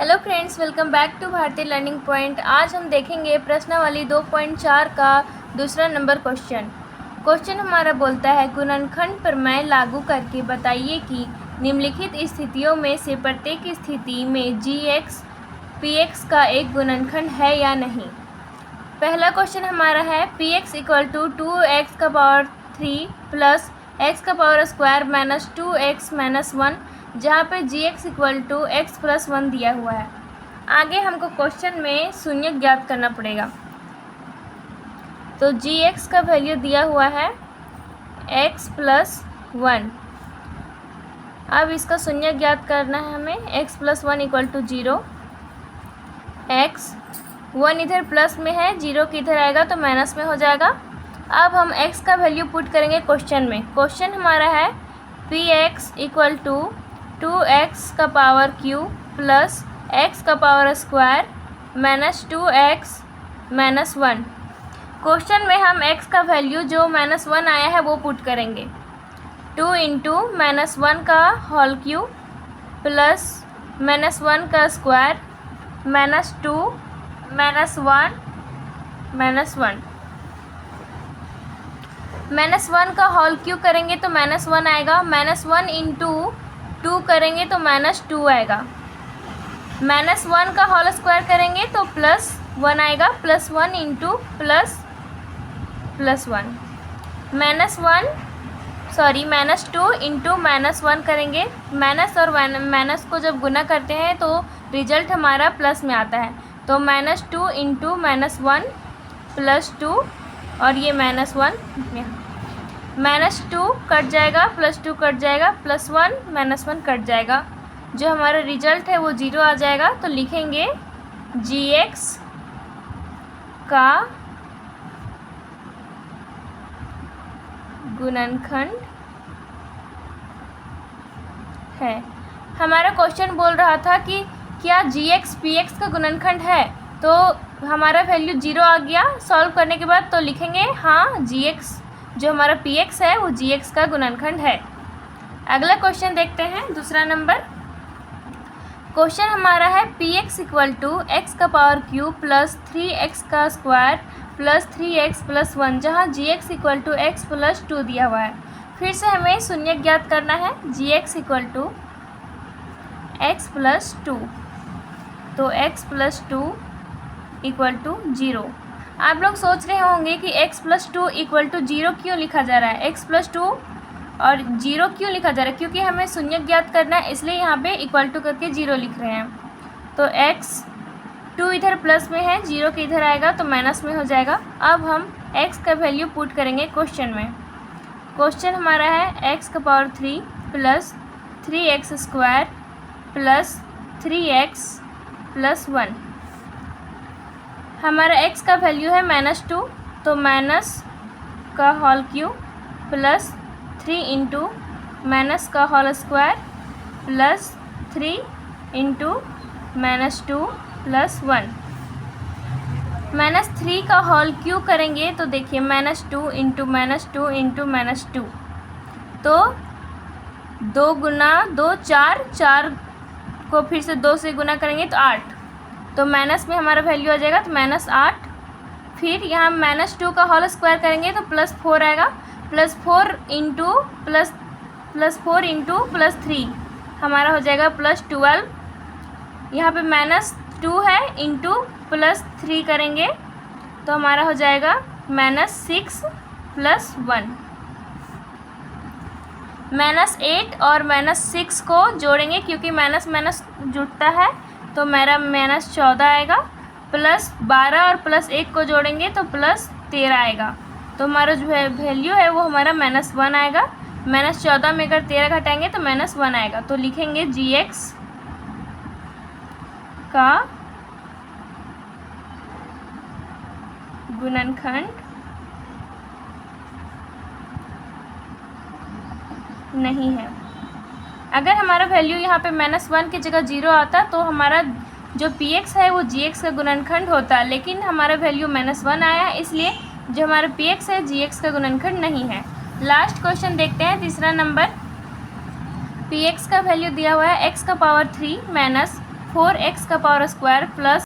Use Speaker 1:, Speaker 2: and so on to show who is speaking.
Speaker 1: Hello friends, welcome back to Bharatiya learning point. आज हम देखेंगे प्रश्नावली 2.4 का दूसरा नंबर क्वेश्चन हमारा बोलता है गुणनखंड प्रमेय लागू करके बताइए कि निम्नलिखित स्थितियों में से प्रत्येक स्थिति में gx px का एक गुणनखंड है या नहीं। पहला क्वेश्चन हमारा है px इक्वल टू 2x का पावर 3 प्लस x का power square minus 2x minus 1, जहाँ पे gx equal to x plus 1 दिया हुआ है। आगे हमको क्वेश्चन में शून्य ज्ञात करना पड़ेगा। तो gx का वैल्यू दिया हुआ है x प्लस 1। अब इसका शून्य ज्ञात करना है हमें। x plus 1 equal to 0। x 1 इधर प्लस में है, 0 की इधर आएगा तो माइनस में हो जाएगा। अब हम x का वैल्यू पुट करेंगे क्वेश्चन में। क्वेश्चन हमारा है px इक्वल टू 2x का पावर क्यूब प्लस x का power square minus 2x minus 1। Question में हम x का वैल्यू जो माइनस 1 आया है वो पुट करेंगे। 2 इंटू माइनस 1 का होल क्यूब प्लस माइनस 1 का square minus 2 minus 1 minus 1। Minus 1 का होल क्यूब करेंगे तो माइनस 1 आएगा। माइनस 1 इंटू 2 करेंगे तो माइनस 2 आएगा। माइनस 1 का होल स्क्वायर करेंगे तो प्लस 1 आएगा। Plus 1 into plus 1 minus 2 into minus 1 करेंगे। माइनस और माइनस को जब गुना करते हैं तो रिजल्ट हमारा प्लस में आता है। तो माइनस 2 इंटू माइनस 1 प्लस 2 और ये माइनस 1 माइनस 2 कट जाएगा, प्लस 2 कट जाएगा, प्लस 1 माइनस 1 कट जाएगा। जो हमारा रिजल्ट है वो 0 आ जाएगा। तो लिखेंगे gx का गुणनखंड है। हमारा क्वेश्चन बोल रहा था कि क्या gx px का गुणनखंड है, तो हमारा वैल्यू 0 आ गया। सॉल्व करने के बाद तो लिखेंगे हाँ gx जो हमारा px है वो gx का गुणनखंड है। अगला क्वेश्चन देखते हैं, दूसरा नंबर। क्वेश्चन हमारा है px इक्वल टू x का पावर क्यूब प्लस 3x का स्क्वायर प्लस 3x प्लस 1, जहाँ gx equal to x plus 2 दिया हुआ है। फिर से हमें शून्य ज्ञात करना है। gx equal to x plus 2, तो x प्लस 2 इक्वल टू 0। आप लोग सोच रहे होंगे कि x प्लस 2 इक्वल टू 0 क्यों लिखा जा रहा है, x प्लस 2 और 0 क्यों लिखा जा रहा है, क्योंकि हमें शून्य ज्ञात करना है, इसलिए यहाँ पे इक्वल टू करके 0 लिख रहे हैं। तो x 2 इधर प्लस में है, 0 के इधर आएगा तो माइनस में हो जाएगा। अब हम x का वैल्यू पुट करेंगे क्वेश्चन में। क्वेश्चन हमारा है x का power 3 plus 3x square plus 3x plus 1। हमारा x का वैल्यू है माइनस 2, तो माइनस का whole cube plus 3 into minus का whole square plus 3 into minus 2 plus 1। Minus 3 का होल क्यूब करेंगे तो देखिए minus 2 into minus 2 into minus 2, तो 2 गुना 2 4 को फिर से 2 से गुना करेंगे तो 8, तो माइनस में हमारा वैल्यू आ जाएगा तो माइनस 8। फिर यहाँ माइनस 2 का होल स्क्वायर करेंगे तो प्लस 4 आएगा। प्लस 4 इंटू प्लस 3 हमारा हो जाएगा प्लस 12। यहाँ पे माइनस 2 है, इंटू प्लस 3 करेंगे तो हमारा हो जाएगा माइनस 6 प्लस 1। माइनस 8 और माइनस 6 को जोड़ेंगे, क्योंकि माइनस माइनस जुड़ता है, तो मेरा माइनस 14 आएगा। प्लस 12 और प्लस 1 को जोड़ेंगे तो प्लस 13 आएगा। तो हमारा जो वैल्यू है वो हमारा माइनस 1 आएगा। माइनस 14 में अगर 13 घटाएंगे तो माइनस 1 आएगा। तो लिखेंगे gx का गुणनखंड नहीं है। अगर हमारा वैल्यू यहाँ पे माइनस 1 की जगह 0 आता तो हमारा जो px है वो gx का गुणनखंड होता, लेकिन हमारा वैल्यू माइनस 1 आया है, इसलिए जो हमारा px है gx का गुणनखंड नहीं है। लास्ट क्वेश्चन देखते हैं, तीसरा नंबर। px का वैल्यू दिया हुआ है x का पावर 3 माइनस 4x² प्लस